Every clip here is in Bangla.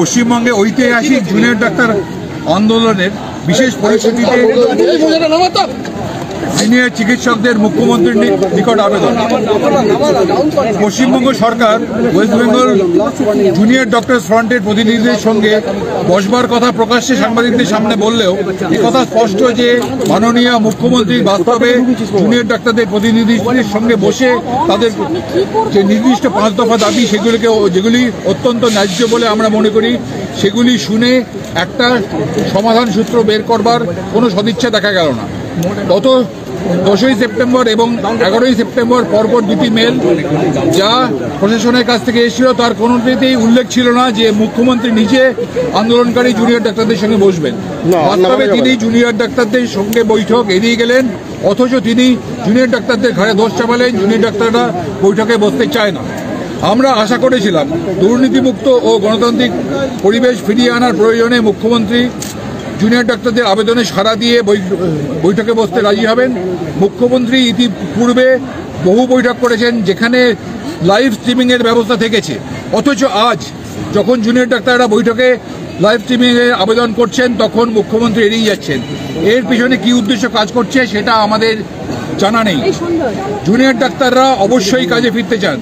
পশ্চিমবঙ্গে ঐতিহাসিক জুনিয়র ডাক্তার আন্দোলনের বিশেষ পরিস্থিতিতে সিনিয়র চিকিৎসকদের মুখ্যমন্ত্রীর নিকট আবেদন। পশ্চিমবঙ্গ সরকার ওয়েস্ট বেঙ্গল জুনিয়র ডক্টর ফ্রন্টের প্রতিনিধিদের সঙ্গে বসবার কথা প্রকাশ্যে সাংবাদিকদের সামনে বললেও একথা স্পষ্ট যে মাননীয় মুখ্যমন্ত্রী বাস্তবে জুনিয়র ডাক্তারদের প্রতিনিধিদের সঙ্গে বসে তাদের যে নির্দিষ্ট 5 দফা দাবি যেগুলি অত্যন্ত ন্যায্য বলে আমরা মনে করি সেগুলি শুনে একটা সমাধান সূত্র বের করবার কোনো সদিচ্ছা দেখা গেল না। গত 10ই সেপ্টেম্বর এবং 11ই সেপ্টেম্বর পরপর দুটি মেল যা প্রশাসনের কাছ থেকে এসেছিল তার কোনোটিতেই উল্লেখ ছিল না যে মুখ্যমন্ত্রী নিজে আন্দোলনকারী জুনিয়র ডাক্তারদের সঙ্গে বসবেন। বাস্তবে তিনি জুনিয়র ডাক্তারদের সঙ্গে বৈঠক এড়িয়ে গেলেন, অথচ তিনি জুনিয়র ডাক্তারদের ঘাড়ে দোষ চাপালেন। জুনিয়র ডাক্তাররা বৈঠকে বসতে চায় না। আমরা আশা করেছিলাম দুর্নীতিমুক্ত ও গণতান্ত্রিক পরিবেশ ফিরিয়ে আনার প্রয়োজনে মুখ্যমন্ত্রী জুনিয়র ডাক্তারদের আবেদনে সাড়া দিয়ে বৈঠকে বসতে রাজি হবেন। মুখ্যমন্ত্রী ইতিপূর্বে বহু বৈঠক করেছেন যেখানে লাইভ স্ট্রিমিংয়ের ব্যবস্থা থেকেছে, অথচ আজ যখন জুনিয়র ডাক্তাররা বৈঠকে লাইভ স্ট্রিমিংয়ের আবেদন করছেন তখন মুখ্যমন্ত্রী এড়িয়ে যাচ্ছেন। এর পিছনে কী উদ্দেশ্য কাজ করছে সেটা আমাদের জানা নেই। জুনিয়র ডাক্তাররা অবশ্যই কাজে ফিরতে চান,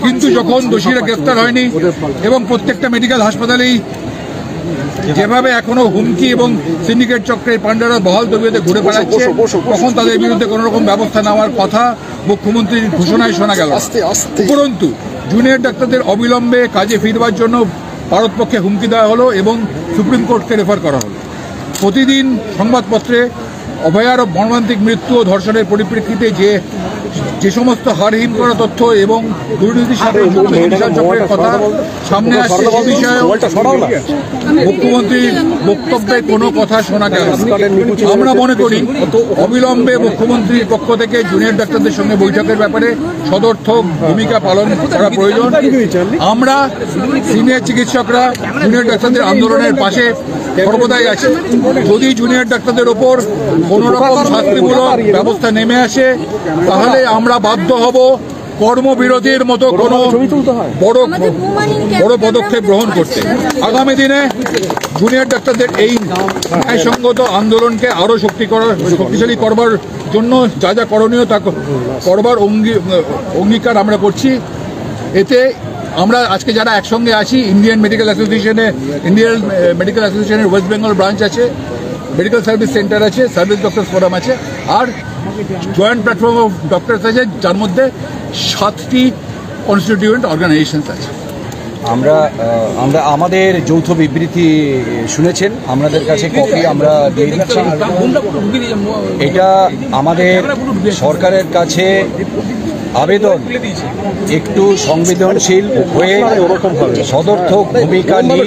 কিন্তু যখন দোষীরা গ্রেফতার হয়নি এবং প্রত্যেকটা মেডিকেল হাসপাতালেই যেভাবে এখনো হুমকি এবং সিন্ডিকেট চক্রের পান্ডারা বহাল তবিয়তে ঘুরে বেড়াচ্ছে তখন তাদের বিরুদ্ধে কোনো রকম ব্যবস্থা নেওয়ার কথা মুখ্যমন্ত্রীর ঘোষণায় শোনা গেল। উপরন্তু জুনিয়র ডাক্তারদের অবিলম্বে কাজে ফিরবার জন্য ভারতপক্ষে হুমকি দেওয়া হলো এবং সুপ্রিম কোর্টকে রেফার করা হলো। প্রতিদিন সংবাদপত্রে অভয়ার মর্মান্তিক মৃত্যু ও ধর্ষণের পরিপ্রেক্ষিতে যে সমস্ত হারহীন করা তথ্য এবং দুর্নীতির সাথে যুক্ত চিকিৎসা চক্রের কথা সামনে আসছে সে বিষয়ে মুখ্যমন্ত্রীর বক্তব্যে কোনো কথা শোনা গেল। আমরা মনে করি অবিলম্বে মুখ্যমন্ত্রীর পক্ষ থেকে জুনিয়র ডাক্তারদের সঙ্গে বৈঠকের ব্যাপারে সদর্থক ভূমিকা পালন করা প্রয়োজন। আমরা সিনিয়র চিকিৎসকরা জুনিয়র ডাক্তারদের আন্দোলনের পাশে সর্বদাই আছে। যদি জুনিয়র ডাক্তারদের ওপর কোনো রকম শাস্তিমূলক ব্যবস্থা নেমে আসে তাহলে আমরা বাধ্য হব কর্মবিরতির মতো কোনো বড় পদক্ষেপ গ্রহণ করতে। আগামী দিনে জুনিয়র ডাক্তারদের এই ন্যায়সঙ্গত আন্দোলনকে আরও শক্তিশালী করবার জন্য যা যা করণীয় তা করবার অঙ্গীকার আমরা করছি। এতে আমরা আজকে যারা একসঙ্গে আছি ইন্ডিয়ান মেডিকেল অ্যাসোসিয়েশনের ওয়েস্ট বেঙ্গল ব্রাঞ্চ আছে, মেডিকেল সার্ভিস সেন্টার আছে, সার্ভিস ডক্টরস ফোরাম আছে, আর জয়েন্ট প্ল্যাটফর্ম অফ ডক্টরস আছে যার মধ্যে 7টি কনস্টিটিউয়েন্ট অর্গানাইজেশনস আছে। আমরা আমাদের যৌথ বিবৃতি শুনেছেন, আমাদের কাছে কপি আমরা দিয়ে দিচ্ছি। এটা আমাদের সরকারের কাছে আবেদন একটু সংবেদনশীল হয়ে সদর্থক ভূমিকা নিয়ে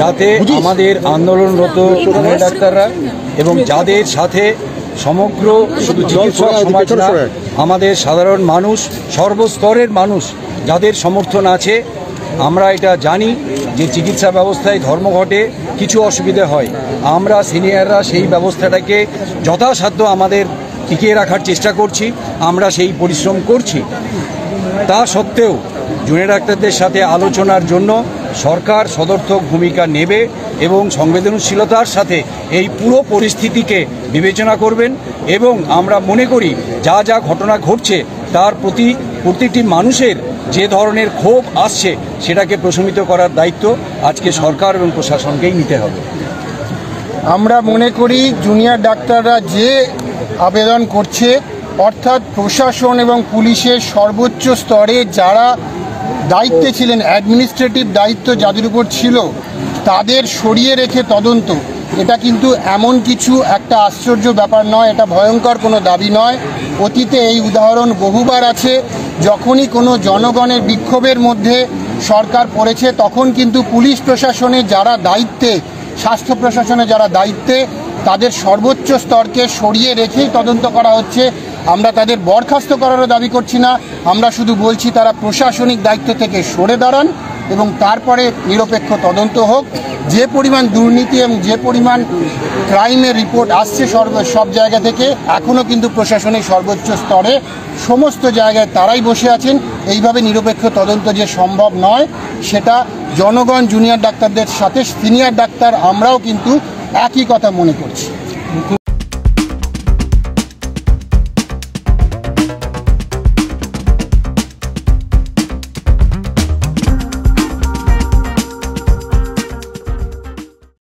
যাতে আমাদের আন্দোলনরত জুনিয়র ডাক্তাররা এবং যাদের সাথে সমগ্র শুধু চিকিৎসক সমাজ না আমাদের সাধারণ মানুষ সর্বস্তরের মানুষ যাদের সমর্থন আছে। আমরা এটা জানি যে চিকিৎসা ব্যবস্থায় ধর্মঘটে কিছু অসুবিধা হয়, আমরা সিনিয়ররা সেই ব্যবস্থাটাকে যথাসাধ্য আমাদের টিকিয়ে রাখার চেষ্টা করছি, আমরা সেই পরিশ্রম করছি। তা সত্ত্বেও জুনিয়র ডাক্তারদের সাথে আলোচনার জন্য সরকার সদর্থক ভূমিকা নেবে এবং সংবেদনশীলতার সাথে এই পুরো পরিস্থিতিকে বিবেচনা করবেন। এবং আমরা মনে করি যা যা ঘটনা ঘটছে তার প্রতি প্রতিটি মানুষের যে ধরনের ক্ষোভ আসছে সেটাকে প্রশমিত করার দায়িত্ব আজকে সরকার এবং প্রশাসনকেই নিতে হবে। আমরা মনে করি জুনিয়র ডাক্তাররা যে আবেদন করছে, অর্থাৎ প্রশাসন এবং পুলিশের সর্বোচ্চ স্তরে যারা দায়িত্বে ছিলেন, অ্যাডমিনিস্ট্রেটিভ দায়িত্ব যাদের উপর ছিল তাদের সরিয়ে রেখে তদন্ত, এটা কিন্তু এমন কিছু একটা আশ্চর্য ব্যাপার নয়, এটা ভয়ঙ্কর কোনো দাবি নয়। অতীতে এই উদাহরণ বহুবার আছে। যখনই কোনো জনগণের বিক্ষোভের মধ্যে সরকার পড়েছে তখন কিন্তু পুলিশ প্রশাসনে যারা দায়িত্বে, স্বাস্থ্য প্রশাসনে যারা দায়িত্বে তাদের সর্বোচ্চ স্তরকে সরিয়ে রেখেই তদন্ত করা হচ্ছে। আমরা তাদের বরখাস্ত করারও দাবি করছি না, আমরা শুধু বলছি তারা প্রশাসনিক দায়িত্ব থেকে সরে দাঁড়ান এবং তারপরে নিরপেক্ষ তদন্ত হোক। যে পরিমাণ দুর্নীতি এবং যে পরিমাণ ক্রাইমের রিপোর্ট আসছে সব জায়গা থেকে, এখনও কিন্তু প্রশাসনের সর্বোচ্চ স্তরে সমস্ত জায়গায় তারাই বসে আছেন। এইভাবে নিরপেক্ষ তদন্ত যে সম্ভব নয়, সেটা জনগণ, জুনিয়র ডাক্তারদের সাথে সিনিয়র ডাক্তার আমরাও কিন্তু একই কথা মনে করছি।